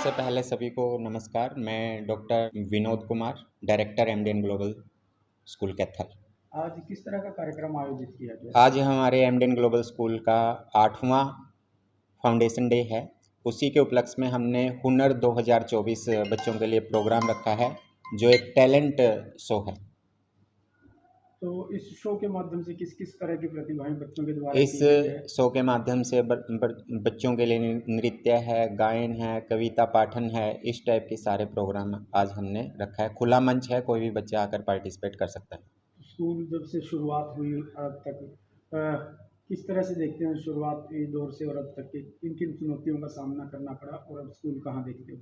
सबसे पहले सभी को नमस्कार। मैं doctor Vinod Kumar, director एमडीएन global school Kaithal. आज किस तरह का कार्यक्रम आयोजित किया गया? आज हमारे एमडीएन ग्लोबल स्कूल का 8वां फाउंडेशन डे है। उसी के उपलक्ष्य में हमने हुनर 2024 बच्चों के लिए प्रोग्राम रखा है, जो एक टैलेंट शो है। तो इस शो के माध्यम से किस किस तरह की प्रतिभाएं बच्चों के द्वारा इस की गई है? शो के माध्यम से बच्चों के लिए नृत्य है, गायन है, कविता पाठन है, इस टाइप के सारे प्रोग्राम आज हमने रखा है। खुला मंच है, कोई भी बच्चा आकर पार्टिसिपेट कर सकता है। स्कूल जब से शुरुआत हुई अब तक किस तरह से देखते हैं शुरुआती दौर से और अब तक के किन किन चुनौतियों का सामना करना पड़ा और अब स्कूल कहाँ देखते हो?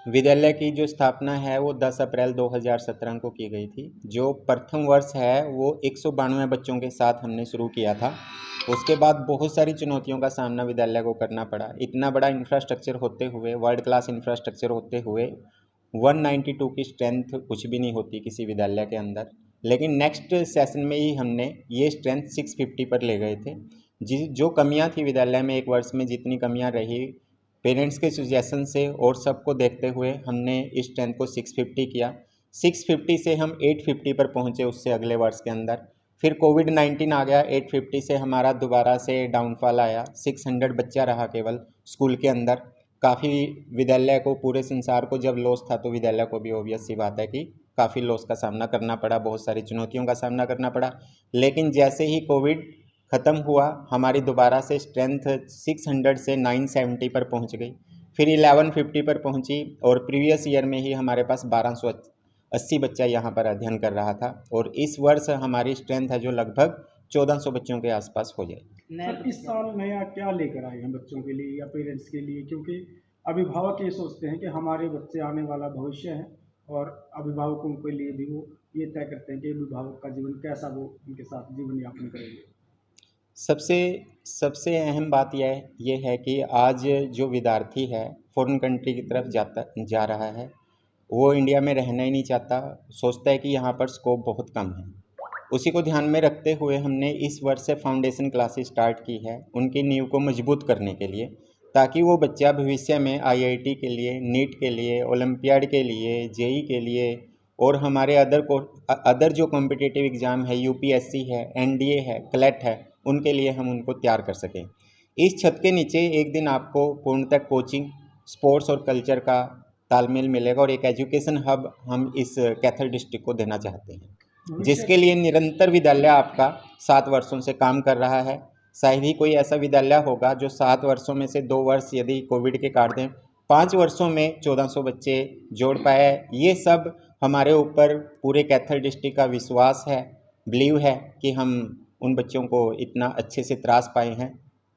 विद्यालय की जो स्थापना है वो 10 अप्रैल 2017 को की गई थी। जो प्रथम वर्ष है वो 192 बच्चों के साथ हमने शुरू किया था। उसके बाद बहुत सारी चुनौतियों का सामना विद्यालय को करना पड़ा। इतना बड़ा इंफ्रास्ट्रक्चर होते हुए, वर्ल्ड क्लास इंफ्रास्ट्रक्चर होते हुए 192 की स्ट्रेंथ कुछ भी नहीं होती किसी विद्यालय के अंदर। लेकिन नेक्स्ट सेशन में ही हमने ये स्ट्रेंथ 650 पर ले गए थे। जो कमियां थी विद्यालय में, एक वर्ष में जितनी कमियां रही, पेरेंट्स के सजेशन से और सबको देखते हुए हमने इस स्ट्रेंथ को 650 किया। 650 से हम 850 पर पहुंचे उससे अगले वर्ष के अंदर। फिर कोविड-19 आ गया, 850 से हमारा दोबारा से डाउनफॉल आया। 600 बच्चा रहा केवल स्कूल के अंदर। काफ़ी विद्यालय को, पूरे संसार को जब लॉस था तो विद्यालय को भी ऑब्वियस सी बात है कि काफ़ी लॉस का सामना करना पड़ा, बहुत सारी चुनौतियों का सामना करना पड़ा। लेकिन जैसे ही कोविड ख़त्म हुआ, हमारी दोबारा से स्ट्रेंथ 600 से 970 पर पहुंच गई। फिर 1150 पर पहुंची और प्रीवियस ईयर में ही हमारे पास 1280 बच्चा यहाँ पर अध्ययन कर रहा था। और इस वर्ष हमारी स्ट्रेंथ है जो लगभग 1400 बच्चों के आसपास हो जाए। सर, इस साल नया क्या लेकर आए हैं बच्चों के लिए या पेरेंट्स के लिए? क्योंकि अभिभावक ये सोचते हैं कि हमारे बच्चे आने वाला भविष्य है और अभिभावकों के लिए भी वो ये तय करते हैं कि अभिभावक का जीवन कैसा वो उनके साथ जीवन यापन करेंगे। सबसे सबसे अहम बात ये है कि आज जो विद्यार्थी है फॉरेन कंट्री की तरफ जा रहा है, वो इंडिया में रहना ही नहीं चाहता, सोचता है कि यहाँ पर स्कोप बहुत कम है। उसी को ध्यान में रखते हुए हमने इस वर्ष से फाउंडेशन क्लासेस स्टार्ट की है, उनकी नींव को मजबूत करने के लिए, ताकि वो बच्चा भविष्य में आईआईटी के लिए, नीट के लिए, ओलंपियाड के लिए, जेई के लिए और हमारे अदर जो कॉम्पिटिटिव एग्ज़ाम है, यूपीएससी है, एनडीए है, क्लैट है, उनके लिए हम उनको तैयार कर सकें। इस छत के नीचे एक दिन आपको पूर्णतः कोचिंग, स्पोर्ट्स और कल्चर का तालमेल मिलेगा और एक एजुकेशन हब हम इस कैथल डिस्ट्रिक्ट को देना चाहते हैं, जिसके लिए निरंतर विद्यालय आपका 7 वर्षों से काम कर रहा है। शायद ही कोई ऐसा विद्यालय होगा जो 7 वर्षों में से 2 वर्ष यदि कोविड के काट दें, 5 वर्षों में 1400 बच्चे जोड़ पाए। ये सब हमारे ऊपर पूरे कैथल डिस्ट्रिक्ट का विश्वास है, बिलीव है कि हम उन बच्चों को इतना अच्छे से त्रास पाए हैं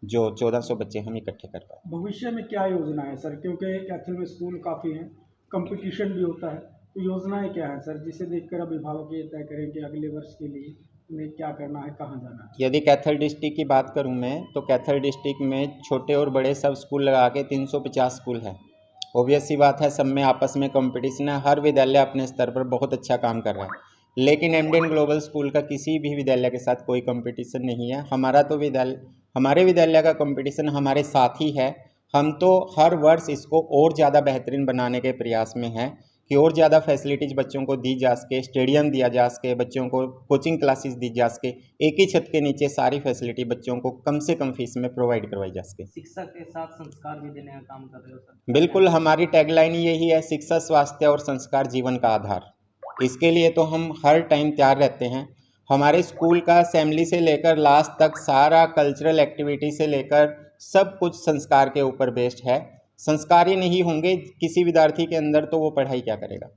जो 1400 बच्चे हम इकट्ठे कर पाए। भविष्य में क्या योजना है सर? क्योंकि कैथल में स्कूल काफ़ी हैं, कंपटीशन भी होता है, तो योजनाएं क्या हैं सर, जिसे देखकर अभिभावक ये तय करें कि अगले वर्ष के लिए उन्हें क्या करना है, कहाँ जाना है? यदि कैथल डिस्ट्रिक्ट की बात करूं मैं, तो कैथल डिस्ट्रिक्ट में छोटे और बड़े सब स्कूल लगा के 350 स्कूल है। ऑब्वियस सी बात है, सब में आपस में कंपटीशन है, हर विद्यालय अपने स्तर पर बहुत अच्छा काम कर रहा है। लेकिन एमडीएन ग्लोबल स्कूल का किसी भी विद्यालय के साथ कोई कंपटीशन नहीं है। हमारे विद्यालय का कंपटीशन हमारे साथ ही है। हम तो हर वर्ष इसको और ज़्यादा बेहतरीन बनाने के प्रयास में हैं कि और ज़्यादा फैसिलिटीज़ बच्चों को दी जा सके, स्टेडियम दिया जा सके, बच्चों को कोचिंग क्लासेस दी जा सके, एक ही छत के नीचे सारी फैसिलिटी बच्चों को कम से कम फीस में प्रोवाइड करवाई जा सके। शिक्षा के साथ संस्कार भी देने का काम कर रहे हो सर? बिल्कुल, हमारी टैगलाइन यही है, शिक्षा, स्वास्थ्य और संस्कार जीवन का आधार। इसके लिए तो हम हर टाइम तैयार रहते हैं। हमारे स्कूल का असेंबली से लेकर लास्ट तक सारा कल्चरल एक्टिविटी से लेकर सब कुछ संस्कार के ऊपर बेस्ड है। संस्कार ही नहीं होंगे किसी विद्यार्थी के अंदर तो वो पढ़ाई क्या करेगा।